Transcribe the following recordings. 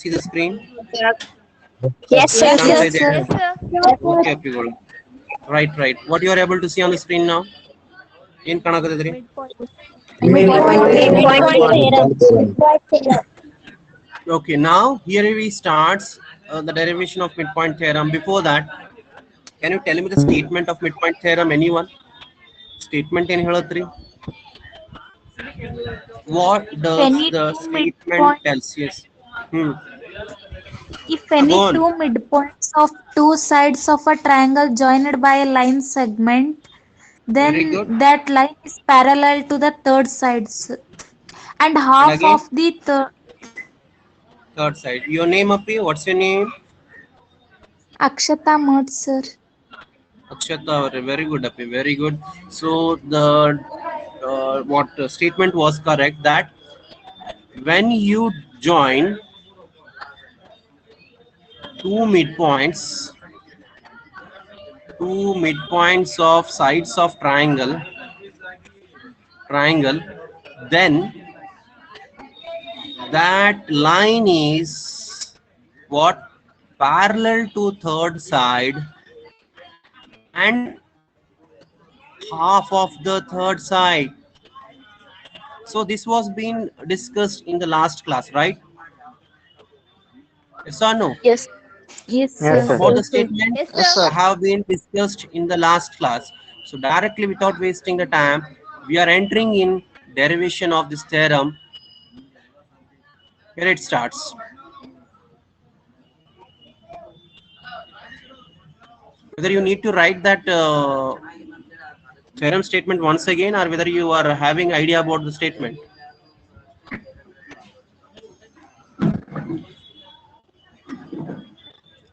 see the screen? Yes, sir. You can't Yes, say sir. that. Yes, sir. Okay, okay, good. Right, right. What you are able to see on the screen now? In Kanakadri. Midpoint. Midpoint theorem. Okay, now here we starts the derivation of midpoint theorem. Before that, can you tell me the statement of midpoint theorem? Anyone? Statement in Helatri? What does Any the two statement midpoint, tells? Yes. Hmm. if Go any on. two midpoints of two sides of a triangle joined by a line segment, Very good. then that line is parallel to the third sides and And half again, of the third side. Your name, Api? What's your name? Akshata Mode, sir. Akshata. Very good, Api. Very good. So the what statement was correct that when you join two midpoints, of sides of triangle, then that line is what parallel to third side and half of the third side. So this was being discussed in the last class, right? Yes or no? Yes. Yes, Yes, sir. sir. About the Yes, sir. statement Yes, Yes, sir. sir. have been discussed in the last class. So directly without wasting the time, we are entering in derivation of this theorem. Here it starts. Whether you need to write that theorem statement once again or whether you are having idea about the statement.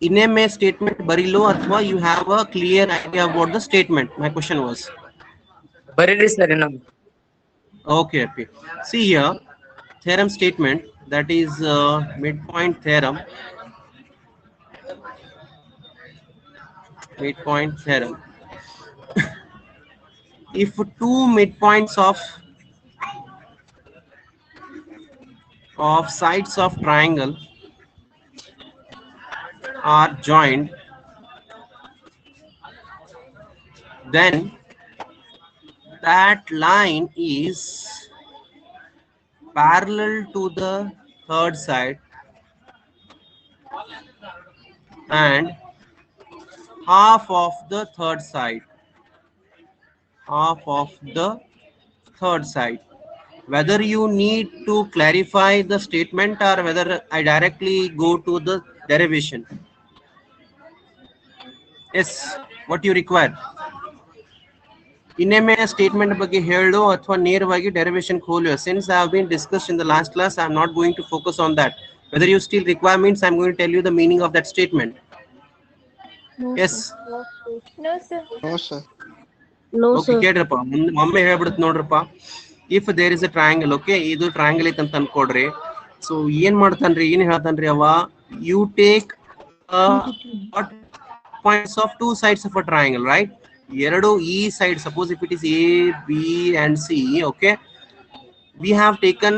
In a statement barilo athwa you have a clear idea about the statement. My question was. Buried sir, Okay, okay. See here, theorem statement, that is midpoint theorem. Midpoint theorem. If two midpoints of sides of triangle are joined, then that line is parallel to the third side and half of the third side. Half of the third side. Whether you need to clarify the statement or whether I directly go to the derivation. Yes, what you require. ಇನ್ನೊಮ್ಮೆ statement ಬಗ್ಗೆ ಹೇಳು ಅಥವಾ ನೇರವಾಗಿ derivation ಖೋಲು. Since I have been discussed in the last class, I am not going to focus on that. Whether you still require means I am going to tell you the meaning of that statement. No, Yes. sir. No, sir. No, sir. No, Okay, sir. ಕೇಳ್ರಪ್ಪ ಒಮ್ಮೆ ಹೇಳ್ಬಿಡುತ್ತೆ ನೋಡ್ರಪ್ಪ. If there is a triangle, okay, ಇದು triangle ಐತೆ ಅಂತ ಅನ್ಕೊಡ್ರಿ. So ಏನ್ ಮಾಡ್ತಾನ್ರಿ, ಏನ್ ಹೇಳ್ತಾನ್ರಿ ಅವ, you take points of two sides of a triangle, right? ಎರಡು ಈ side, suppose if it is A B and C, okay, we have taken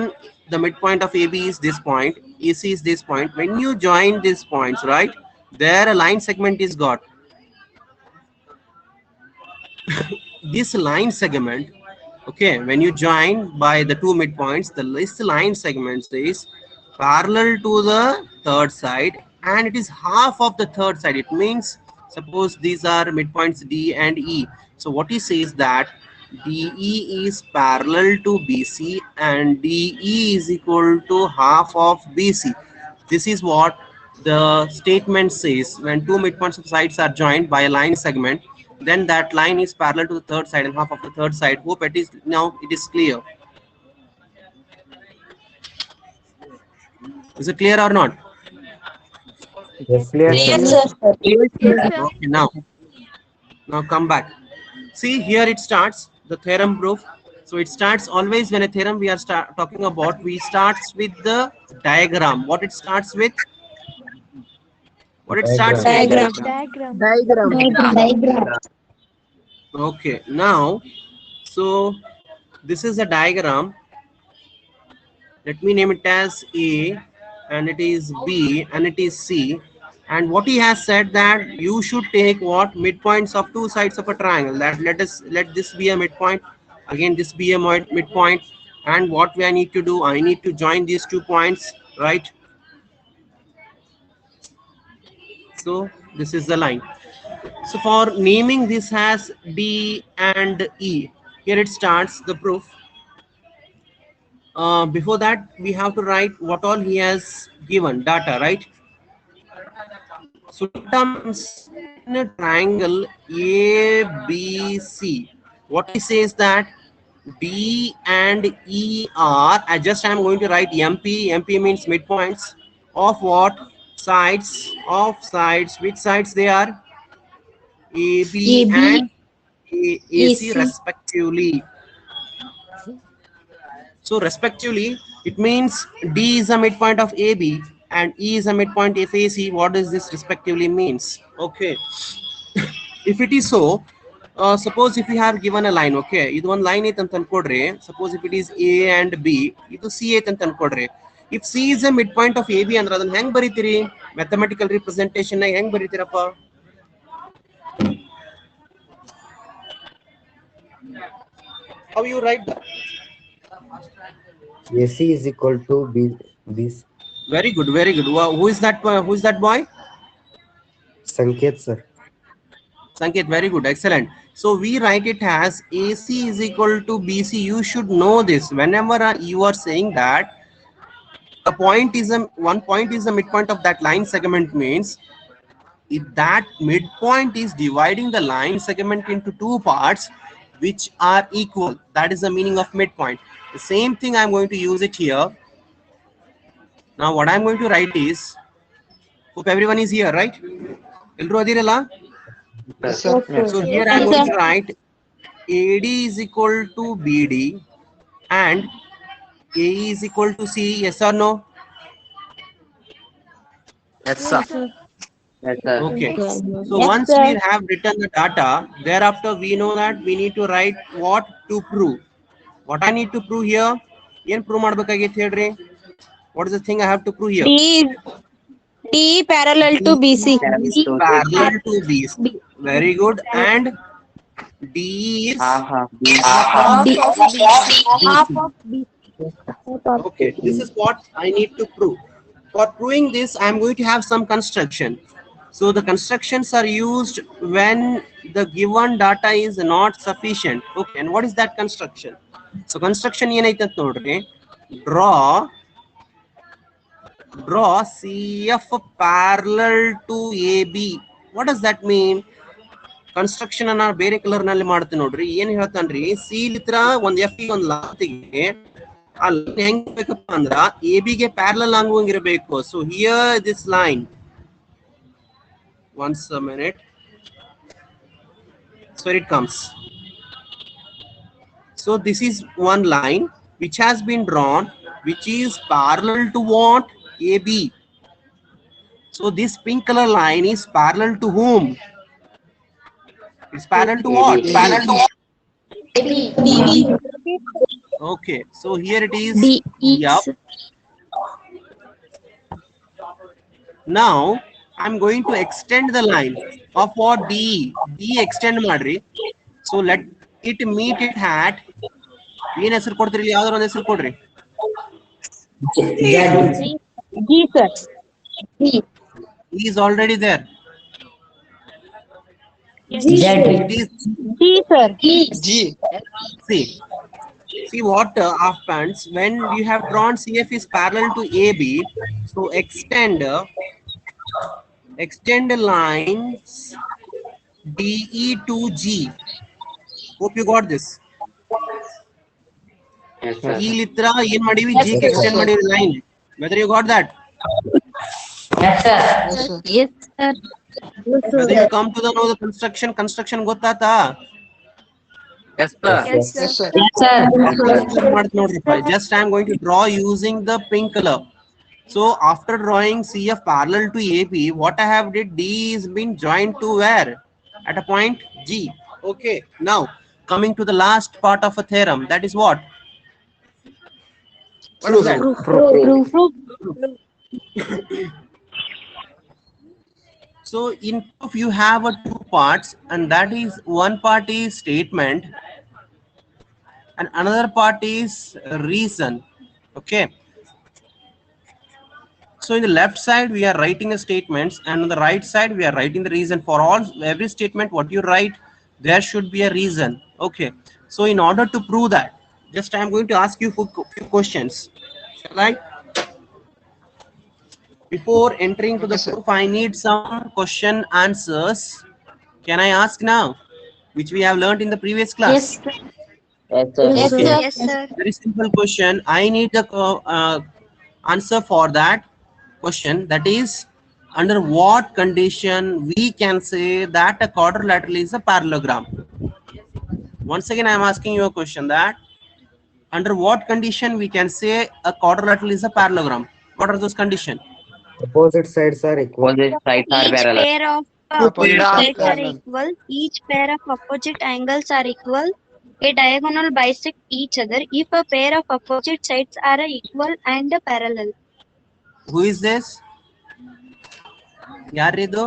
the midpoint of AB is this point, AC is this point. When you join these points, right, there a line segment is got. This line segment, okay, when you join by the two midpoints, this line segment is parallel to the third side and it is half of the third side. It means suppose these are midpoints D and E. So what he says that DE is parallel to BC and DE is equal to half of BC. This is what the statement says. When two midpoints of sides are joined by a line segment, then that line is parallel to the third side and half of the third side. Hope it is now it is clear. Is it clear or not? Yes, clear sir. Yes, sir. Yes, sir. Okay, now come back. See, here it starts the theorem proof. So it starts always when a theorem we are talking about, we starts with the diagram. What it starts with? What it starts with? Diagram. Diagram. Diagram. Okay, now, so this is a diagram. Let me name it as A, and it is B, and it is C. And what he has said that you should take what midpoints of two sides of a triangle. That let this be a midpoint. Again, this be a midpoint. And what I need to do, I need to join these 2 points, right? So this is the line. So for naming this as D and E, here it starts the proof. Before that, we have to write what all he has given, data, right? So data means in a triangle ABC, what he says that D and E are, I am going to write MP. MP means midpoints of what? Sides, which sides they are? AB AB, and AC AC. respectively. So respectively, it means D is a midpoint of AB and E is a midpoint of AC. What does this respectively means? Okay. If it is so, suppose if we have given a line, okay, ಇದು ಒಂದು line ಐತೆ ಅಂತ ಅನ್ಕೊಡ್ರಿ. Suppose if it is A and B, ಇದು C ಐತೆ ಅಂತ ಅನ್ಕೊಡ್ರಿ. If C is a midpoint of AB ಅಂದ್ರೆ ಅದನ್ನ ಹೆಂಗ್ ಬರೀತೀರಿ? Mathematical representation ನ ಹೆಂಗ್ ಬರೀತೀರಪ್ಪ? How you write that? AC is equal to B. Very good, very good. Who is that? Who is that boy? Sanket, sir. Sanket, very good, excellent. So we write it as AC is equal to BC. You should know this. Whenever you are saying that a point is one point is the midpoint of that line segment, means if that midpoint is dividing the line segment into 2 parts which are equal, that is the meaning of midpoint. The same thing I'm going to use it here. Now what I'm going to write is, hope everyone is here, right? Ellaru adiralla? Yes, So here I'm going to write AD is equal to BD and AE is equal to C. Yes or no? Yes, sir. Yes, sir. Okay. So Yes, once sir. we have written the data, thereafter we know that we need to write what to prove. What I need to prove here? Yen prove madbekagite ಹೇಳ್ರಿ. What is the thing I have to prove here? D parallel to BC. is parallel to BC. Very good. And D is Half of Half of BC. okay. This is what I need to prove. For proving this, I am going to have some construction. So the constructions are used when the given data is not sufficient. Okay, and what is that construction? So construction ಏನಾಯ್ತು ಅಂತ ನೋಡ್ರಿ. Draw CF parallel to AB. What does that mean? Construction ಅನ್ನ ಬೇರೆ colour ನಲ್ಲಿ ಮಾಡ್ತೀನಿ ನೋಡ್ರಿ. ಏನ್ ಹೇಳ್ತಾನ್ರಿ, C ಲಿತ್ರ ಒಂದ್ ಎಫ್ ಒಂದ್ ಲಾತಿಗೆ ಆ ಲೈನ್ ಹೆಂಗ್ ಬೇಕಪ್ಪ ಅಂದ್ರ AB ಗೆ ಪ್ಯಾರಲಲ್ ಆಗುವಂಗಿರಬೇಕು. So here this line, once a minute, so it comes. So this is one line which has been drawn, which is parallel to what? AB. So this pink color line is parallel to whom? It's parallel to what? Parallel to okay. So here it is. Yup. Now I'm going to extend the line of what? D. D extend madri. So let it meet it at. ಏನ್ ಹೆಸರು ಕೊಡ್ತೀರಿ? ಯಾವ್ದಾರ ಒಂದು ಹೆಸರು ಕೊಡ್ರಿ. G sir. He is already there. G It is sir. see what happens when you have drawn CF is parallel to AB. So extend lines DE to G. Hope you got this. Yes, sir. E litra ಏನ್ ಮಾಡಿವಿ? G ಗೆ extend ಮಾಡಿವಿ line. Whether you got that? Yes sir. Whether you come to know the construction ಗೊತ್ತಾತಾ? Yes, sir. Yes sir. Just I am going to draw using the pink color. So after drawing CF parallel to AB, what I have did, D is been joined to where? At a point G. Okay. Now coming to the last part of a theorem, that is what? What is that? Proof. So in proof you have two parts, and that is one part is statement and another part is reason. Okay. So in the left side we are writing the statements, and on the right side we are writing the reason. For every statement what you write, there should be a reason. Okay. So in order to prove that, just I am going to ask you few questions. Shall I? Before entering to the proof, I need some question answers. Can I ask now? Which we have learned in the previous class. Yes. Yes, sir. Yes, Okay. sir. Yes, sir. Very simple question. I need the answer for that question. That is, under what condition we can say that a quadrilateral is a parallelogram? Once again, I am asking you a question that under what condition we can say a quadrilateral is a parallelogram? What are those conditions? Opposite sides are equal. Each pair of Opposite sides are parallel. equal. Each pair of opposite angles are equal. A diagonal bisect each other if a pair of opposite sides are equal and parallel. Who is this? ಯಾರಿದು?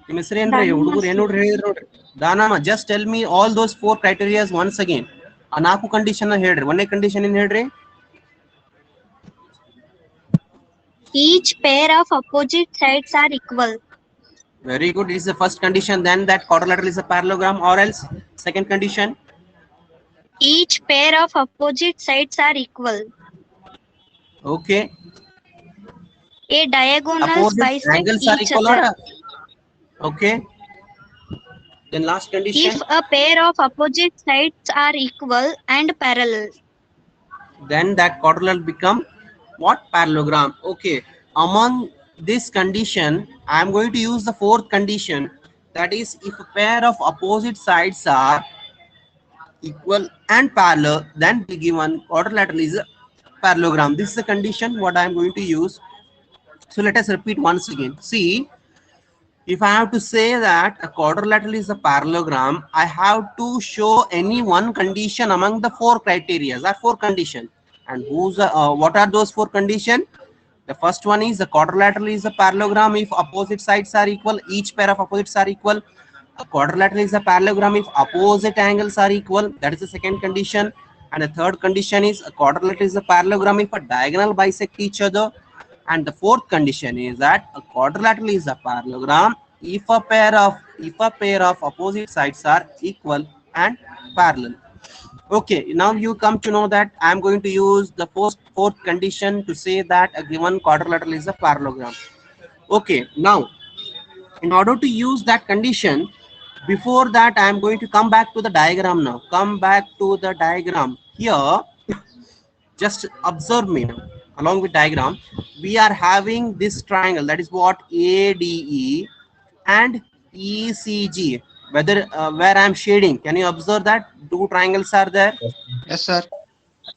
ನಿಮ್ಮ ಹೆಸರು ಏನ್ರಿ? ಹುಡುಗರು ಏನು ಹೇಳಿದ್ರು ನೋಡ್ರಿ. Danamma, just tell me all those four criteria once again. ಆ 4 condition ಹೇಳ್ರಿ. ಒಂದೇ ಕಂಡೀಷನ್ ಏನ್ ಹೇಳ್ರಿ? Each pair of opposite sides are equal. Very good. It is the first condition. Then that quadrilateral is a parallelogram, or else second condition. Each pair of opposite sides are equal. Okay. A diagonal Opposite bisect angles are each equal. other. Okay. Then last condition. If a pair of opposite sides are equal and parallel. Then that quadrilateral become what? Parallelogram. Okay. Among this condition, I am going to use the fourth condition. That is, if a pair of opposite sides are equal and parallel, then the given quadrilateral is a parallelogram. This is the condition what I am going to use. So let us repeat once again. See, if I have to say that a quadrilateral is a parallelogram, I have to show any one condition among the four criteria. That four conditions. And what are those four conditions? The first one is the quadrilateral is a parallelogram if opposite sides are equal. Each pair of opposites are equal. A quadrilateral is a parallelogram if opposite angles are equal. That is the second condition. And the third condition is a quadrilateral is a parallelogram if a diagonal bisect each other. And the fourth condition is that a quadrilateral is a parallelogram if a pair of opposite sides are equal and parallel. Okay, now you come to know that I am going to use the fourth condition to say that a given quadrilateral is a parallelogram. Okay, now in order to use that condition, before that I am going to come back to the diagram now. Come back to the diagram. Here, just observe me now. Along with diagram, we are having this triangle, that is what? ADE and ECG. Where I am shading, can you observe that two triangles are there? Yes, sir.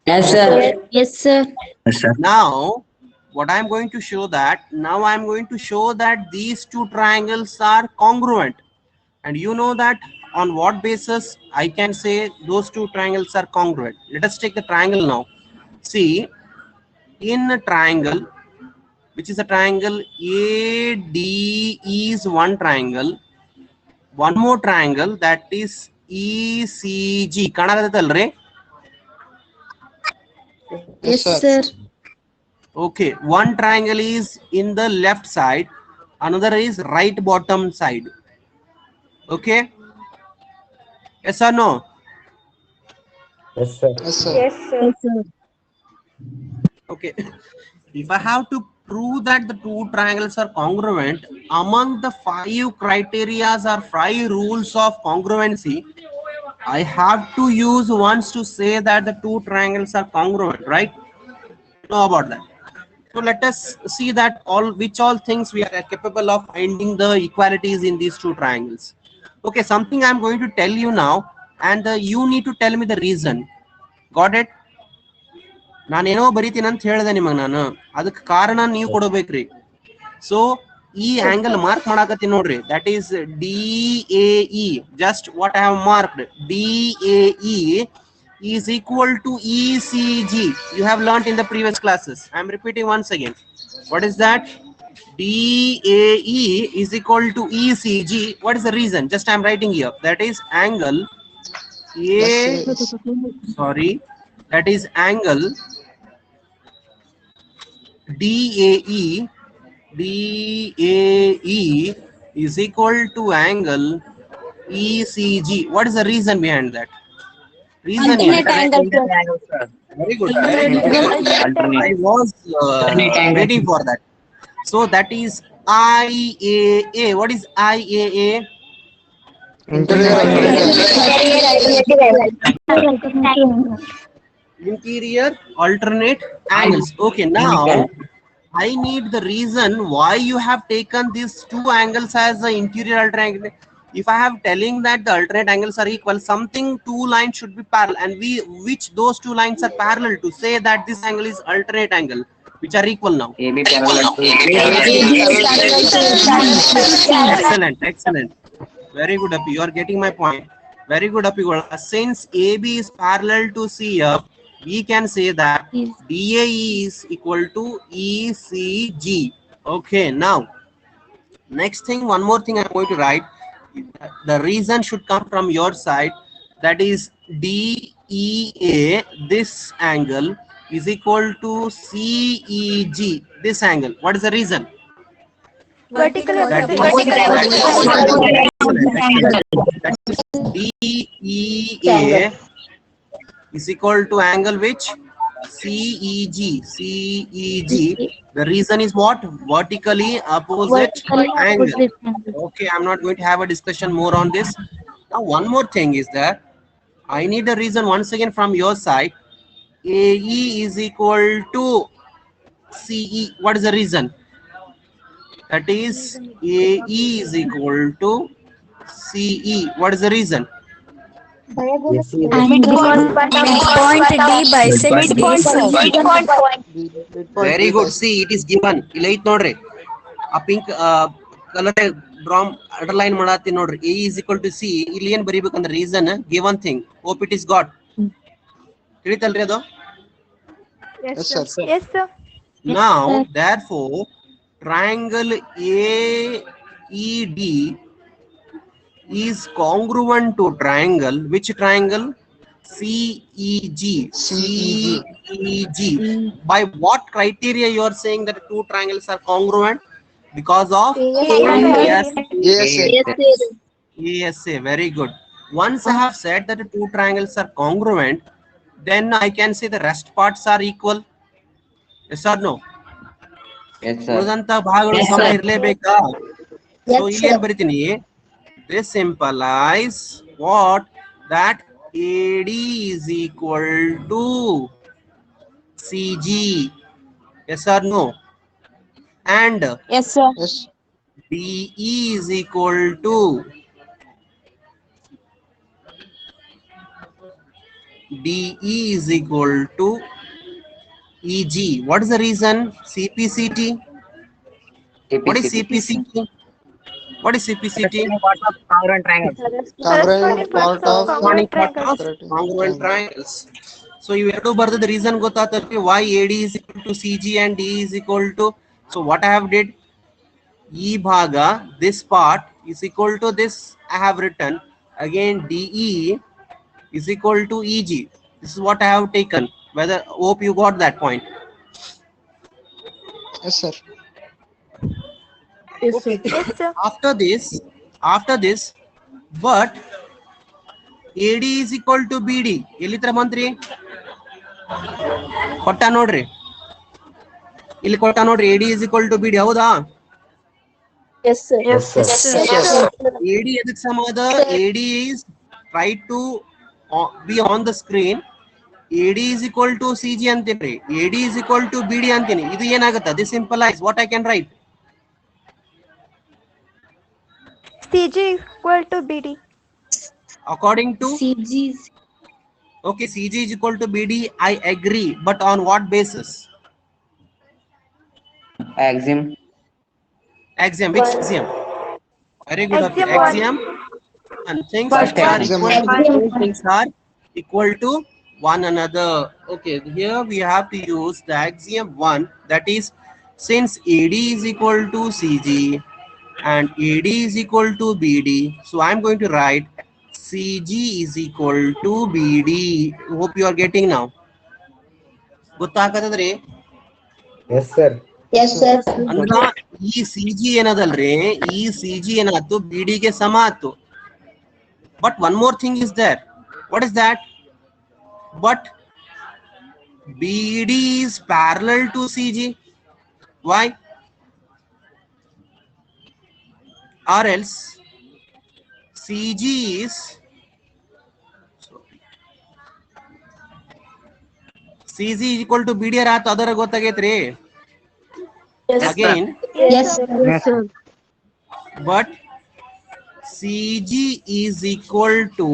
Yes, sir. Yes, sir. Now what I am going to show that these two triangles are congruent. And you know that on what basis I can say those two triangles are congruent. Let us take the triangle now. See, in a triangle, which is a triangle ADE is one triangle. One more triangle, that is ECG. Kanadatalre? Yes, sir. Okay, one triangle is in the left side, another is right bottom side. Okay, yes or no? Yes, sir. Yes, sir. Yes, sir. Okay, if I have to prove that the two triangles are congruent, among the 5 criteria or 5 rules of congruency, I have to use once to say that the two triangles are congruent, right? You know about that. So let us see that which all things we are capable of finding the equalities in these two triangles. Okay, something I am going to tell you now, and you need to tell me the reason. Got it? ನಾನೇನೋ ಬರೀತೀನಿ ಅಂತ ಹೇಳಿದೆ ನಿಮಗೆ, ನಾನು ಅದಕ್ಕೆ ಕಾರಣ ನೀವು ಕೊಡಬೇಕ್ರಿ. ಸೊ ಈ ಆಂಗಲ್ ಮಾರ್ಕ್ ಮಾಡಾಕತ್ತೀನಿ ನೋಡ್ರಿ, that is DAE. Just what I have marked DAE, is equal to ECG. You have learnt in the previous classes. I am repeating once again. What is that? DAE is equal to ECG. What is the reason? Just I am writing here. That is angle A. Sorry. That is angle DAE. DAE is equal to angle ECG. What is the reason behind that? Reason is very good. Very good. I was waiting for that. So that is IAA. What is IAA? Interior alternate angles. Okay, now I need the reason why you have taken these two angles as the interior alternate. If I have telling that the alternate angles are equal, something two lines should be parallel, and which those two lines are parallel to say that this angle is alternate angle, which are equal now. AB parallel to Excellent, excellent. Very good, Api. You are getting my point. Very good, Api. Since AB is parallel to CF, we can say that DAE is equal to ECG. Okay, now, next thing, one more thing I'm going to write. The reason should come from your side. That is DEA, this angle, is equal to CEG, this angle. What is the reason? Vertical That is DEA is equal to angle which? CEG. CEG. The reason is what? Vertically opposite angle. Okay, I'm not going to have a discussion more on this. Now, one more thing is that I need a reason once again from your side. AE is equal to CE. What is the reason? That is AE is equal to CE. What is the reason? Point D bisects Very good. See, it is given. Ilait nodre. A pink color draw underline madati nodre. A is equal to C. Illian baribekandre reason given thing. Hope it is got. ತಿಳಿತಲ್ರಿ ಅದು? Yes, sir. Yes, sir. Now, therefore, triangle AED is congruent to triangle. Which triangle? CEG. CEG. By what criteria you are saying that two triangles are congruent? Because of ASA. Very good. Once I have said that the two triangles are congruent, then I can say the rest parts are equal. Yes or no? Yes, sir. ಉಳಿದಂತ ಭಾಗಗಳು ಸಮ ಇರಲೇಬೇಕಾ? So ಇಲ್ಲಿ ಏನ್ ಬರಿತೀನಿ? This implies what? That AD is equal to CG. Yes or no? And Yes, sir. DE is equal to EG. What is the reason? CPCT. What is CPCT? What is CPCT? Corresponding parts of Corresponding part of triangle. congruent triangles. So you have to ಬರ್ದ the reason ಗೊತ್ತಾಗ್ತದೆ why AD is equal to CG and DE is equal to. So what I have did, E bhaga, this part is equal to this. I have written again DE is equal to EG. This is what I have taken. Whether hope you got that point. Yes, sir. Okay. Yes, sir. After this, but AD is equal to BD. ಎಲ್ಲಿತ್ರ ಮಂತ್ರಿ ಕೊಟ್ಟ ನೋಡ್ರಿ, ಇಲ್ಲಿ ಕೊಟ್ಟ ನೋಡ್ರಿ. AD is equal to BD. ಹೌದಾ? Yes, sir. Yes, sir. AD ಎದಕ್ಕೆ ಸಮ ಅದ? AD is try to be on the screen. AD is equal to CG ಅಂತೀನಿ. AD is equal to BD ಅಂತೀನಿ. ಇದು ಏನಾಗುತ್ತೆ? This implies what I can write. CG equal to BD. According to CG is okay, CG is equal to BD. I agree, but on what basis? Axiom. Axiom. Which axiom? Very good. Axiom Axiom. And things First which are axiom. equal to things are equal to one another. Okay, here we have to use the axiom 1, that is, since AD is equal to CG and AD is equal to BD, so I'm going to write CG is equal to BD. Hope you are getting now. ಗೊತ್ತಾಗತ್ತದ್ರಿ? Yes, sir. Yes, sir. ಅಂದ್ರ ಈ CG ಏನದಲ್ರಿ, ಈ CG ಏನಾಯ್ತು BD ಗೆ ಸಮ ಆಯ್ತು. But one more thing is there. What is that? But BD is parallel to CG. Why? Or else CG is CG is equal to BD ಆತ ಅದರ ಗೊತ್ತಾಗೈತ್ರಿ. Again, Yes, sir. Yes, sir. but CG is equal to,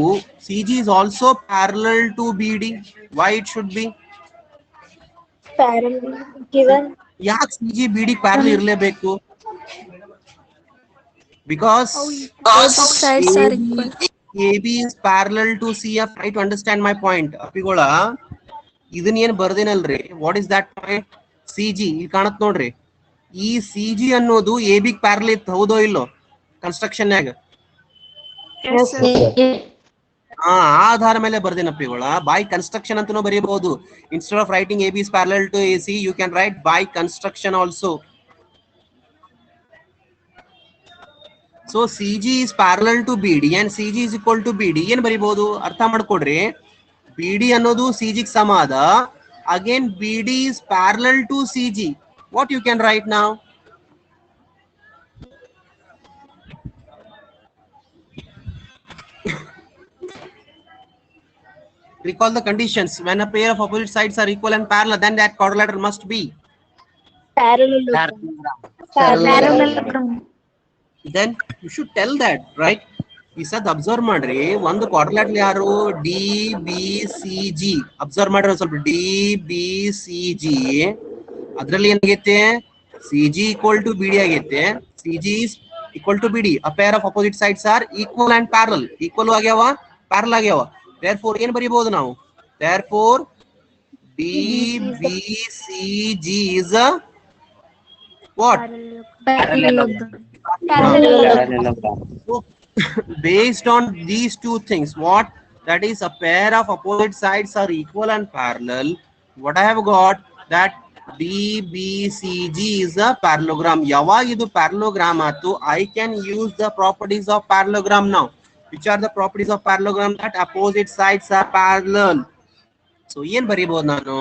CG is also parallel to BD. Why it should be? Parallel given. ಯಾಕೆ CG BD parallel ಇರಲೇಬೇಕು? Because sides are equal. AB is parallel to CF. Try to understand my point. ಅಪ್ಪಿಗೋಳ ಇದನ್ನ ಏನ್ ಬರ್ದೇನಲ್ರಿ, what is that point? CG ಇಲ್ಲಿ ಕಾಣತ್ ನೋಡ್ರಿ, ಈ CG ಅನ್ನೋದು AB ಗೆ ಪ್ಯಾರಲ್ ಇತ್ತು, ಹೌದೋ ಇಲ್ಲೋ ಕನ್ಸ್ಟ್ರಕ್ಷನ್ಯಾಗ? ಆ ಆಧಾರ ಮೇಲೆ ಬರ್ದೇನಪ್ಪಿಗೋಳ. ಬೈ ಕನ್ಸ್ಟ್ರಕ್ಷನ್ ಅಂತನೂ ಬರೀಬಹುದು. Instead of writing AB is parallel to AC, you can write by construction also. So CG is parallel to BD and CG is equal to BD. ಏನ್ ಬರೀಬಹುದು ಅರ್ಥ ಮಾಡ್ಕೊಡ್ರಿ. BD ಅನ್ನೋದು CG ಗೆ ಸಮ ಅದ. Again BD is parallel to CG. What you can write now? Recall the conditions. When a pair of opposite sides are equal and parallel, then that quadrilateral must be. Parallelogram. Then you should tell that, right? ಈ ಸದ್ observe ಮಾಡ್ರಿ, ಒಂದು ಕ್ವಾಡ್ರಿಲ್ಯಾಟರಲ್ ಯಾರು? DBCG. Observe ಮಾಡ್ರಿ ಒಂದ್ ಸ್ವಲ್ಪ. DBCG ಅದ್ರಲ್ಲಿ ಏನಾಗೈತೆ? CG equal to BD ಆಗೈತೆ. CG is equal to BD. A pair of opposite sides are equal and parallel. Equal ಆಗ್ಯಾವ, parallel ಆಗ್ಯಾವ. Therefore ಏನ್ ಬರೀಬಹುದು ನಾವು? Therefore DBCG is a what? Parallelogram. So, based on these two things, what? That is, a pair of opposite sides are equal and parallel. What I have got, that DBCG is a parallelogram. ಯಾವಾಗ ಇದು parallelogram ಆಯ್ತು, I can use the properties of parallelogram now. Which are the properties of parallelogram? That opposite sides are parallel. So ಏನ್ ಬರೀಬಹುದು ನಾನು?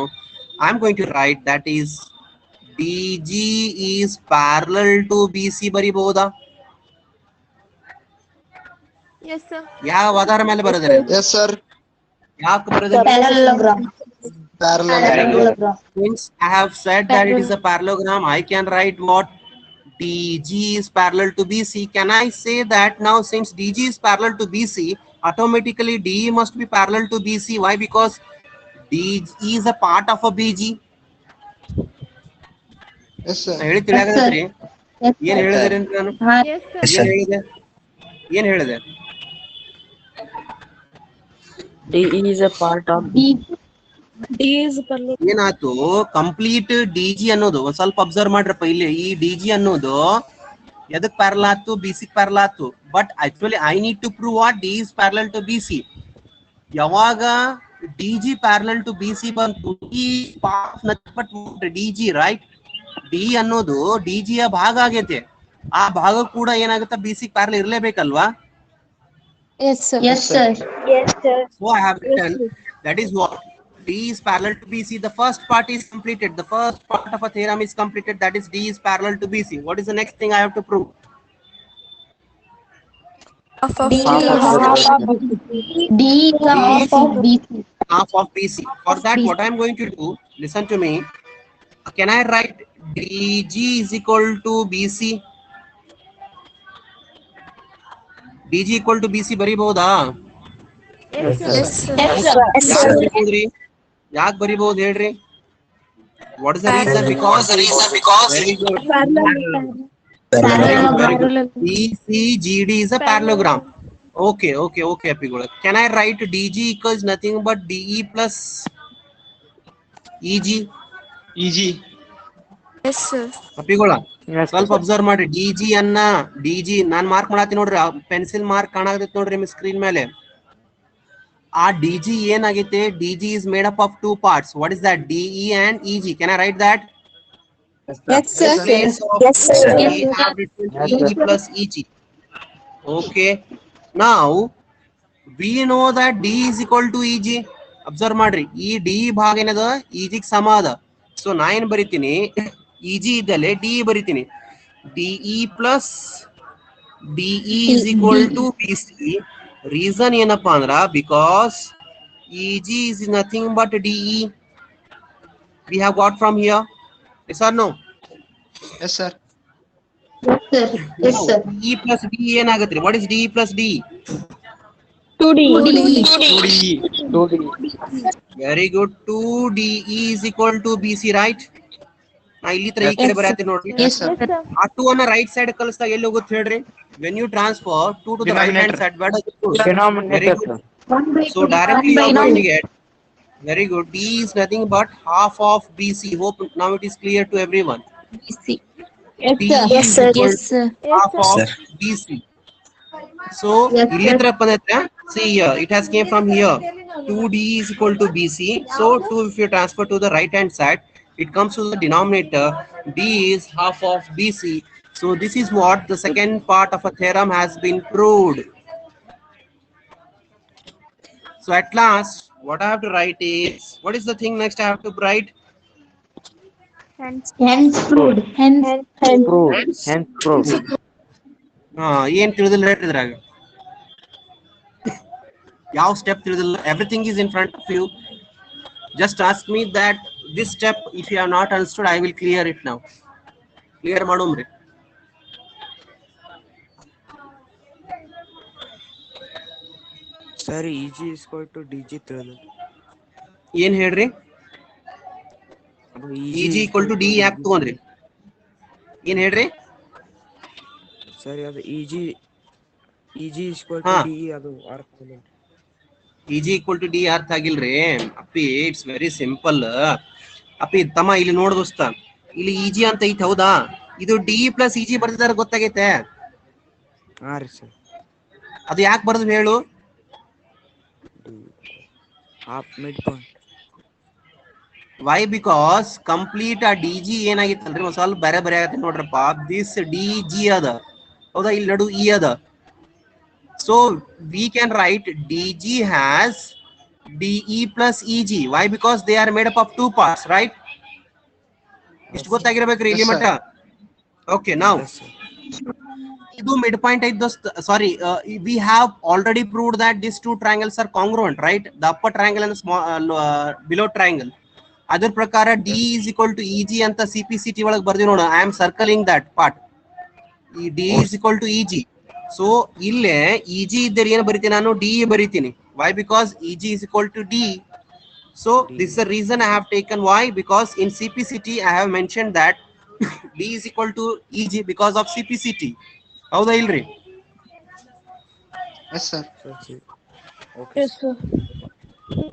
I am going to write that is DG is parallel to BC. ಬರೀಬಹುದಾ? Yes, sir. ಯಾವ ಆಧಾರ ಮೇಲೆ ಬರೆದರೆ? Yes, sir. ಯಾಕೆ ಬರೆದರೆ? Parallelogram. Parallelogram. Since I have said that it is a parallelogram, I can write what? DG is parallel to BC. Can I say that now, since DG is parallel to BC, automatically DE must be parallel to BC? Why? Because DE is a part of a BG. Yes, sir. ಹೇಳಿ ತಿಳಿಯಾಗದ್ರಿ? ಏನ್ ಹೇಳಿದ್ರಿ ನಾನು? Yes, sir. ಏನ್ ಹೇಳಿದೆ? ಏನ್ ಹೇಳಿದೆ? DE is a part of D is ಏನಾಯ್ತು? Complete DG ಅನ್ನೋದು ಒಂದ್ ಸ್ವಲ್ಪ ಅಬ್ಸರ್ವ್ ಮಾಡ್ರಪ್ಪ. ಇಲ್ಲಿ ಈ DG ಅನ್ನೋದು ಎದಕ್ ಪ್ಯಾರಲ್ ಆಯ್ತು? BC ಪ್ಯಾರಲ್ ಆಯ್ತು. But actually I need to prove what? D is parallel to BC. ಯಾವಾಗ DG parallel to BC ಬಂತು, ಈ part nothing but DG, right? D ಅನ್ನೋದು DG ಯ ಭಾಗ ಆಗೈತೆ. ಆ ಭಾಗ ಕೂಡ ಏನಾಗುತ್ತೆ? BC ಪ್ಯಾರಲ್ ಇರ್ಲೇಬೇಕಲ್ವಾ? Yes, sir. Yes, sir. Yes, sir. So I have written that is what? D is parallel to BC. The first part is completed. The first part of a theorem is completed. That is D is parallel to BC. What is the next thing I have to prove? D is half of BC. Half of BC. For that, what I am going to do, listen to me. Can I write DG is equal to BC? DG equal to BC ಬರೀಬಹುದಾ? Yes, sir. ಯಾಕೆ ಬರೀಬಹುದ್ರಿ? ಯಾಕೆ ಬರೀಬಹುದು ಹೇಳ್ರಿ? What is the reason? Because very good. Parallel. BCGD is a parallelogram. Okay, Apigula. Can I write dg equals nothing but de plus eg? Yes, sir. Apigula. Yes, ಸ್ವಲ್ಪ sir. Observe ಮಾಡಿ DG ಅನ್ನ DG ನಾನ್ mark ಮಾಡತ್ತೀನಿ ನೋಡ್ರಿ pencil mark ಕಾಣಾಕತೈತಿ ನೋಡ್ರಿ ನಿಮ್ screen ಮೇಲೆ ಆ ಡಿಜಿ ಏನಾಗೈತೆ DG is made up of two parts what is that DE and EG can I write that Yes, sir. place of Yes, sir. we have written eg plus eg okay now we know that d is equal to eg observe ಮಾಡ್ರಿ ಈ D ಭಾಗ ಏನದ eg ಗೆ ಸಮ ಅದ so ನಾ ಏನ್ ಬರಿತೀನಿ eg ಇದ್ದಲ್ಲೇ ಡಿ ಬರಿತೀನಿ DE plus DE is equal to bc reason ಏನಪ್ಪಾ ಅಂದ್ರ because eg is nothing but de we have got from here yes or no Yes, sir. yes sir e plus d ಏನಾಗುತ್ತೆ what is d plus d 2D. 2D. very good 2de is equal to bc right ನಾ ಇಲ್ಲಿ ತರ ಈ ಕಡೆ ಬರೆಯತ್ತೀನಿ ನೋಡ್ರಿ Yes, sir. Yes, sir. ಆ 2 ಅನ್ನ right side ಕಳಿಸಿದಾಗ ಎಲ್ಲಿ ಹೋಗುತ್ತೆ ಹೇಳ್ರಿ when you transfer 2 to the right hand side where does it go very Denominator, good sir. so directly you are going to get very good d is nothing but half of bc hope now it is clear to everyone d Yes, is sir. equal Yes, sir. half of bc so ಇಲ್ಲಿ ಹತ್ರ ಬಂದೈತೆ see here it has came from here 2d is equal to bc so 2 if you transfer to the right hand side it comes to the denominator d is half of bc so this is what the second part of a theorem has been proved so at last what I have to write is what is the thing next I have to write Hence, Hence proved. Hence Proof. Hence proof. ಏನ್ ತಿಳಿದಿಲ್ಲ ಹೇಳ್ರಿ ಇದ್ರಾಗ ಯಾವ step ತಿಳಿದಿಲ್ಲ everything is in front of you just ask me that this step if you have not understood I will clear it now clear ಮಾಡೋಮ್ರಿ Sir, EG is equal to DG ತಿಳಿದು ಏನ್ ಹೇಳ್ರಿ ಅದು EG equal to D ಯಾಕೆ ತಗೊಂಡ್ರಿ ಏನ್ ಹೇಳ್ರಿ ಸರಿ ಅದು EG is equal to ಹಾ. DE ಅದು ಅರ್ಥ ಇಲ್ಲ EG equal to D ಅರ್ಥ ಆಗಿಲ್ರಿ ಅಪ್ಪಿ ಇಟ್ಸ್ ವೆರಿ ಸಿಂಪಲ್ ಅಪ್ಪಿ ತಮ್ಮ ಇಲ್ಲಿ ನೋಡ್ ದೋಸ್ತ ಇಲ್ಲಿ EG ಅಂತ ಐತಿ ಹೌದಾ ಇದು D ಪ್ಲಸ್ EG ಬರ್ತಿದಾರ ಗೊತ್ತಾಗೈತೆ ಹಾ ರೀ ಸರ್ ಅದು ಯಾಕೆ ಬರ್ದು ಹೇಳು half mid point why because complete ಆ ಡಿ ಜಿ ಏನಾಗಿತ್ತಲ್ರಿ ಒಂದ್ ಸ್ವಲ್ಪ ಬೇರೆ ಆಗತ್ತೆ ನೋಡ್ರಪ್ಪ ದಿಸ್ ಡಿ ಜಿ ಅದ ಹೌದಾ ಇಲ್ಲಿ ನಡು ಇ ಅದ so we can write D G has DE plus E G why because they are made up of two parts right ಇಷ್ಟು ಗೊತ್ತಾಗಿರ್ಬೇಕ್ರಿ ಇಲ್ಲಿ ಮಟ್ಟ ಓಕೆ ನಾವು ಇದು ಮಿಡ್ ಪಾಯಿಂಟ್ ಐತ್ ದೋಸ್ತ್ sorry we have already proved that this two triangles are congruent right the upper triangle and below triangle ಅದ್ರ ಪ್ರಕಾರ D is equal to EG ಅಂತ ಸಿಪಿಸಿಟಿ ಒಳಗೆ ಬರ್ದಿ ನೋಡ I am circling that part ಈ D is equal to EG so ಇಲ್ಲೇ EG ಇದ್ದರೆ ಏನು ಬರಿತೀನಿ ನಾನು ಡಿ ಬರಿತೀನಿ why because EG is equal to D so this the reason I have taken why because in CPCT I have mention that D is equal to EG because of CPCT ಹೌದಾ ಇಲ್ರಿ Yes, sir. Yes, sir.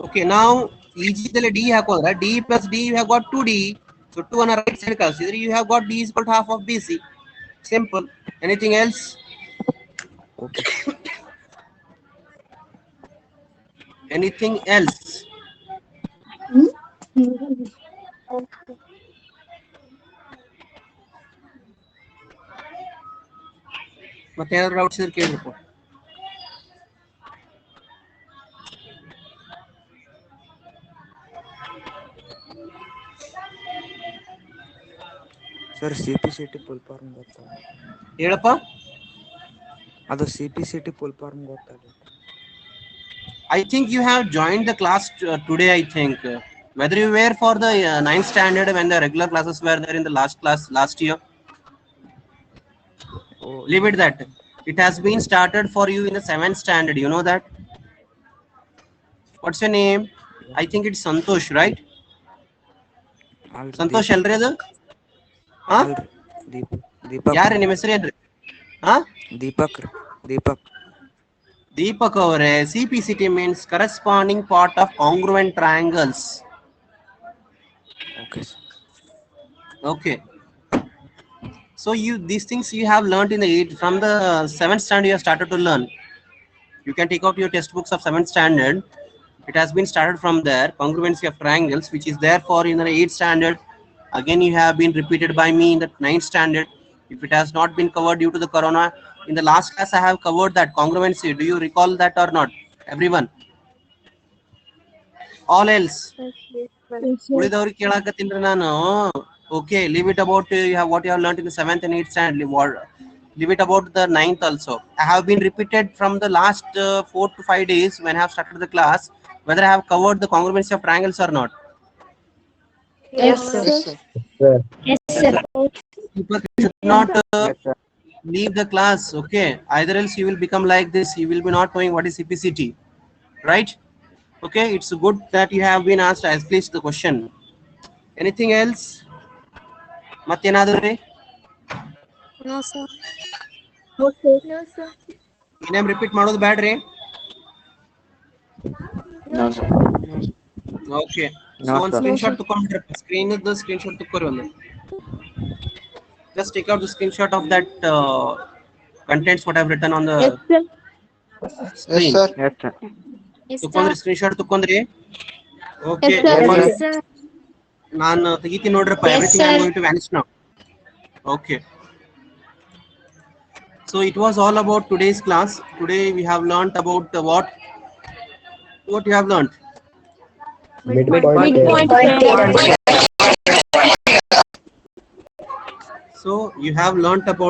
okay now eg delle d ಹಾಕೋದ್ರ d plus d you have got 2d so 2 on the right side ಕಳಿಸಿದ್ರೆ you have got d is equal to half of bc simple anything else okay anything else ಮತ್ತೆ ಏನಾದ್ರು doubts ಇದ್ರೆ ಕೇಳ್ರಪ್ಪ sir CPCT full form ಗೊತ್ತಾ ಹೇಳಪ್ಪ ಅದು CPCT full form ಗೊತ್ತಾಗಲ್ಲ I think you have joined the class today I think whether you were for the 9th standard when the regular classes were there in the last class last year leave it that it has been started for you in the 7th standard you know that what's your name I think it's Santosh right Santosh already ಅದು ಹಾ ದೀಪಕ್ ಯಾರು ನಿಮ್ಮ ಹೆಸರು ಏನ್ರಿ ಹಾ Deepak Deepak avare, CPCT means corresponding part of congruent triangles. Okay, sir. Okay. So these things you have learned in the from the 7th standard you have started to learn. You can take out your textbooks of 7th standard. It has been started from there. Congruency of triangles, which is there for in the 8th standard. Again, you have been repeated by me in the 9th standard. If it has not been covered due to the corona, in the last class I have covered that congruency. Do you recall that or not? Everyone. All else. ಉಳಿದವ್ರಿಗೆ ಕೇಳಾಕತ್ತೀನಿ ನಾನು. Okay, leave it about you have what you have learned in the 7th and 8th standard. Leave it about the 9th also. I have been repeated from the last 4 to 5 days when I have started the class whether I have covered the congruency of triangles or not. Yes, sir. Yes, sir. Yes, sir. People should not Yes, sir. leave the class. Okay, either else you will become like this. You will be not knowing what is CPCT, right? Okay, it's good that you have been asked at least the question. Anything else? Matyenadure? No, sir. No, sir. ಇನ್ನೇಮ್ repeat ಮಾಡೋದು ಬ್ಯಾಡ್ರಿ. No, sir. Okay, No, so one sir. screenshot ತಗೊಂಡ್ರೆ screenshot ತಕ್ಕೋರಿ ಒಂದು. Just take out the screenshot of that contents what I've written on the Yes, sir. Yes, screen. sir. Yes, sir. Yes, ತಕೊಂಡ್ರಿ sir. Screenshot ತಕೊಂಡ್ರಿ. Okay, Yes, sir. everyone, Yes, sir. ನಾನು ತೆಗಿತೀನಿ ನೋಡ್ರಪ್ಪ. Yes, Everything I'm sir. going to vanish now. Okay, so it was all about today's class. Today we have learnt about what you have learnt. Midpoint. So you have learnt about